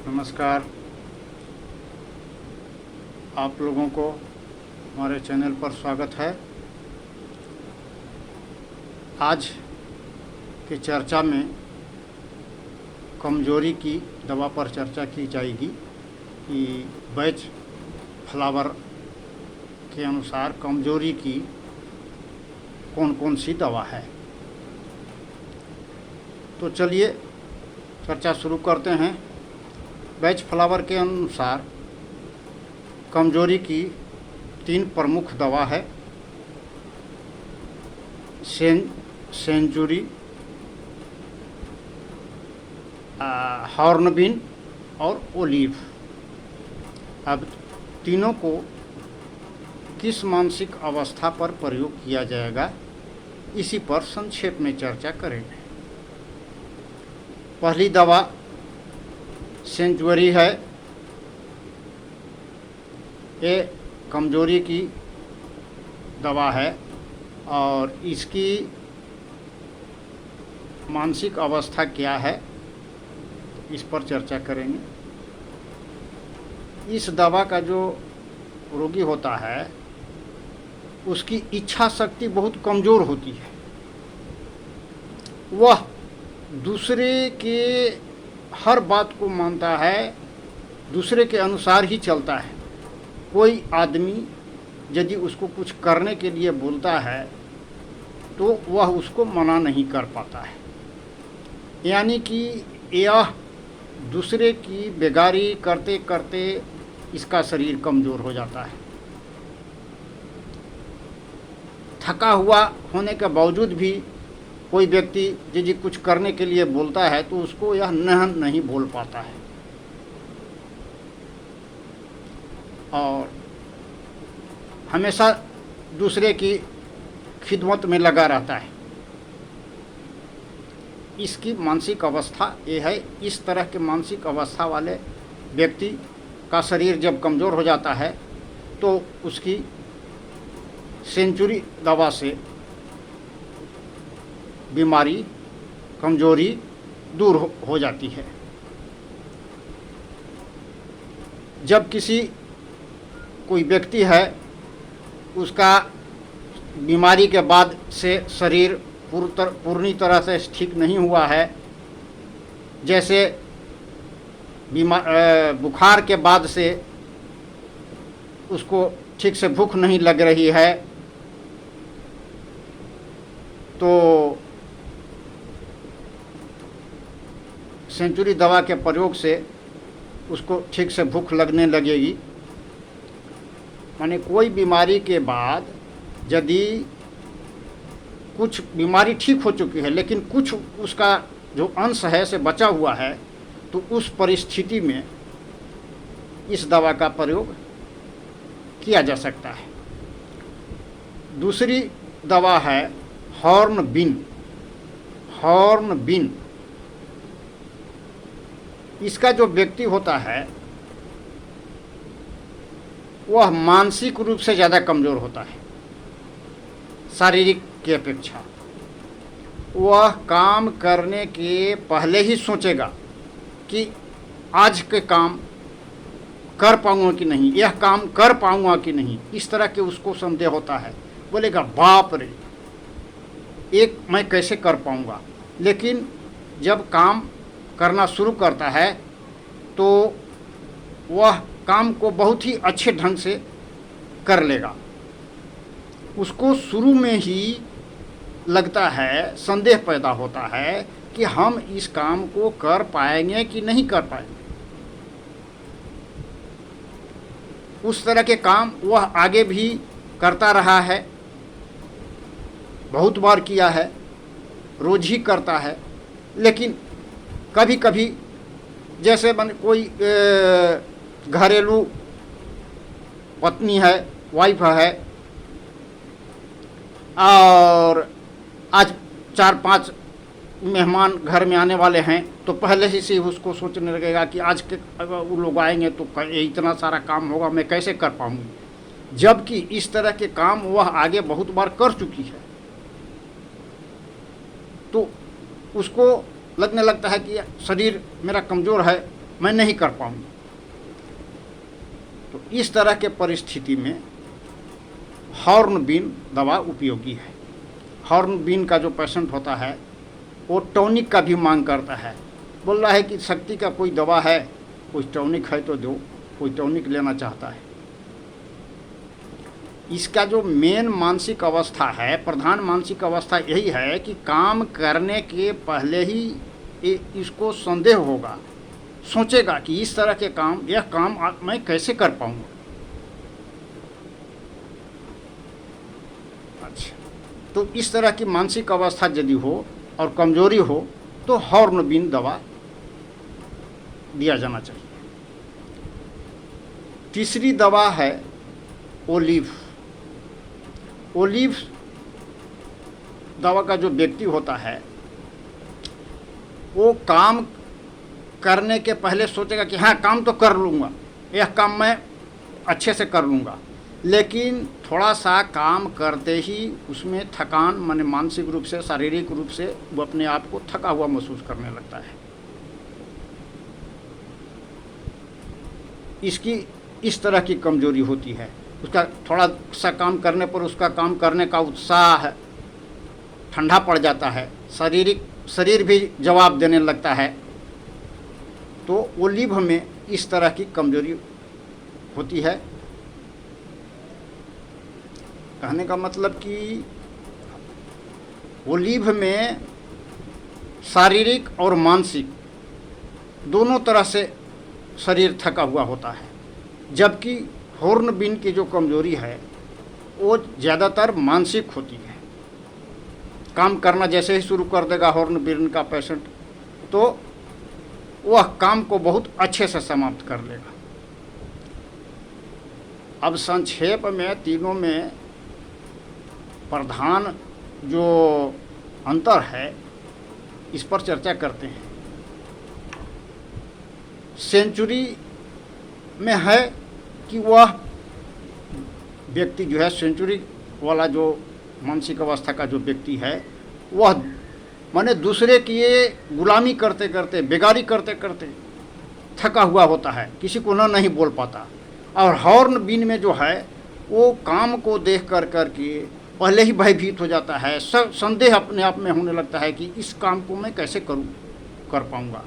नमस्कार। आप लोगों को हमारे चैनल पर स्वागत है। आज की चर्चा में कमजोरी की दवा पर चर्चा की जाएगी कि बैच फ्लावर के अनुसार कमजोरी की कौन कौन सी दवा है। तो चलिए चर्चा शुरू करते हैं। बैच फ्लावर के अनुसार कमजोरी की 3 प्रमुख दवा है, सेंचुरी, हॉर्नबिन और ओलिव। अब तीनों को किस मानसिक अवस्था पर प्रयोग किया जाएगा, इसी पर संक्षेप में चर्चा करेंगे। पहली दवा सेंचुरी है। ये कमजोरी की दवा है और इसकी मानसिक अवस्था क्या है, इस पर चर्चा करेंगे। इस दवा का जो रोगी होता है उसकी इच्छा शक्ति बहुत कमज़ोर होती है। वह दूसरे के हर बात को मानता है, दूसरे के अनुसार ही चलता है। कोई आदमी यदि उसको कुछ करने के लिए बोलता है तो वह उसको मना नहीं कर पाता है। यानी कि यह दूसरे की बेगारी करते करते इसका शरीर कमज़ोर हो जाता है। थका हुआ होने के बावजूद भी कोई व्यक्ति यदि कुछ करने के लिए बोलता है तो उसको यह नहीं बोल पाता है और हमेशा दूसरे की खिदमत में लगा रहता है। इसकी मानसिक अवस्था ये है। इस तरह के मानसिक अवस्था वाले व्यक्ति का शरीर जब कमज़ोर हो जाता है तो उसकी सेंचुरी दवा से बीमारी, कमजोरी दूर हो जाती है। जब कोई व्यक्ति है, उसका बीमारी के बाद से शरीर पूरी तरह से ठीक नहीं हुआ है, जैसे बुखार के बाद से उसको ठीक से भूख नहीं लग रही है, तो सेंचुरी दवा के प्रयोग से उसको ठीक से भूख लगने लगेगी। माने कोई बीमारी के बाद यदि कुछ बीमारी ठीक हो चुकी है लेकिन कुछ उसका जो अंश है से बचा हुआ है, तो उस परिस्थिति में इस दवा का प्रयोग किया जा सकता है। दूसरी दवा है हॉर्नबिन। इसका जो व्यक्ति होता है वह मानसिक रूप से ज़्यादा कमज़ोर होता है शारीरिक की अपेक्षा। वह काम करने के पहले ही सोचेगा कि आज के काम कर पाऊँगा कि नहीं, यह काम कर पाऊँगा कि नहीं, इस तरह के उसको संदेह होता है। बोलेगा बाप रे, एक मैं कैसे कर पाऊँगा। लेकिन जब काम करना शुरू करता है तो वह काम को बहुत ही अच्छे ढंग से कर लेगा। उसको शुरू में ही लगता है, संदेह पैदा होता है कि हम इस काम को कर पाएंगे कि नहीं कर पाएंगे। उस तरह के काम वह आगे भी करता रहा है, बहुत बार किया है, रोज ही करता है। लेकिन कभी कभी जैसे कोई घरेलू पत्नी है, वाइफ है, और आज 4-5 मेहमान घर में आने वाले हैं, तो पहले ही से उसको सोचने लगेगा कि आज के अगर वो लोग आएंगे तो इतना सारा काम होगा, मैं कैसे कर पाऊंगी। जबकि इस तरह के काम वह आगे बहुत बार कर चुकी है। तो उसको लगने लगता है कि शरीर मेरा कमज़ोर है, मैं नहीं कर पाऊंगा। तो इस तरह के परिस्थिति में हॉर्नबीन दवा उपयोगी है। हॉर्नबीन का जो पेशेंट होता है वो टॉनिक का भी मांग करता है, बोल रहा है कि शक्ति का कोई दवा है, कोई टॉनिक है तो दो, कोई टॉनिक लेना चाहता है। इसका जो मेन मानसिक अवस्था है, प्रधान मानसिक अवस्था यही है कि काम करने के पहले ही इसको संदेह होगा, सोचेगा कि इस तरह के काम, यह काम मैं कैसे कर पाऊंगा। अच्छा, तो इस तरह की मानसिक अवस्था यदि हो और कमजोरी हो तो हॉर्नबीन दवा दिया जाना चाहिए। तीसरी दवा है ओलिव। ओलिव दवा का जो व्यक्ति होता है वो काम करने के पहले सोचेगा कि हाँ काम तो कर लूँगा, यह काम मैं अच्छे से कर लूँगा, लेकिन थोड़ा सा काम करते ही उसमें थकान, माने मानसिक रूप से, शारीरिक रूप से वो अपने आप को थका हुआ महसूस करने लगता है। इसकी इस तरह की कमजोरी होती है। उसका थोड़ा सा काम करने पर उसका काम करने का उत्साह ठंडा पड़ जाता है, शरीर भी जवाब देने लगता है। तो ओलिव में इस तरह की कमजोरी होती है। कहने का मतलब कि ओलिव में शारीरिक और मानसिक दोनों तरह से शरीर थका हुआ होता है, जबकि हॉर्नबीन की जो कमजोरी है वो ज़्यादातर मानसिक होती है। काम करना जैसे ही शुरू कर देगा हॉर्नबीन का पेशेंट तो वह काम को बहुत अच्छे से समाप्त कर लेगा। अब संक्षेप में तीनों में प्रधान जो अंतर है इस पर चर्चा करते हैं। सेंचुरी में है कि वह व्यक्ति जो है, सेंचुरी वाला जो मानसिक अवस्था का जो व्यक्ति है वह माने दूसरे की ये गुलामी करते करते, बेगारी करते करते थका हुआ होता है, किसी को नहीं बोल पाता। और हॉर्नबीन में जो है वो काम को देख कर के पहले ही भयभीत हो जाता है, संदेह अपने आप में होने लगता है कि इस काम को मैं कैसे कर पाऊंगा।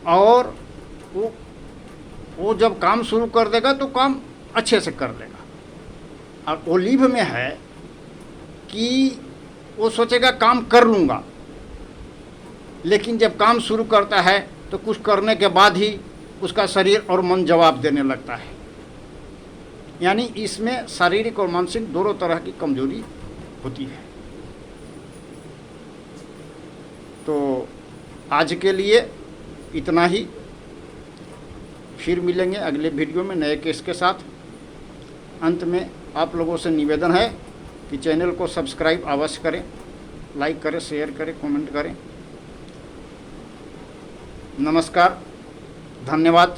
और वो जब काम शुरू कर देगा तो काम अच्छे से कर लेगा। और ओलिव में है कि वो सोचेगा काम कर लूँगा, लेकिन जब काम शुरू करता है तो कुछ करने के बाद ही उसका शरीर और मन जवाब देने लगता है। यानी इसमें शारीरिक और मानसिक दोनों तरह की कमजोरी होती है। तो आज के लिए इतना ही, फिर मिलेंगे अगले वीडियो में नए केस के साथ। अंत में आप लोगों से निवेदन है कि चैनल को सब्सक्राइब अवश्य करें, लाइक करें, शेयर करें, कमेंट करें। नमस्कार, धन्यवाद।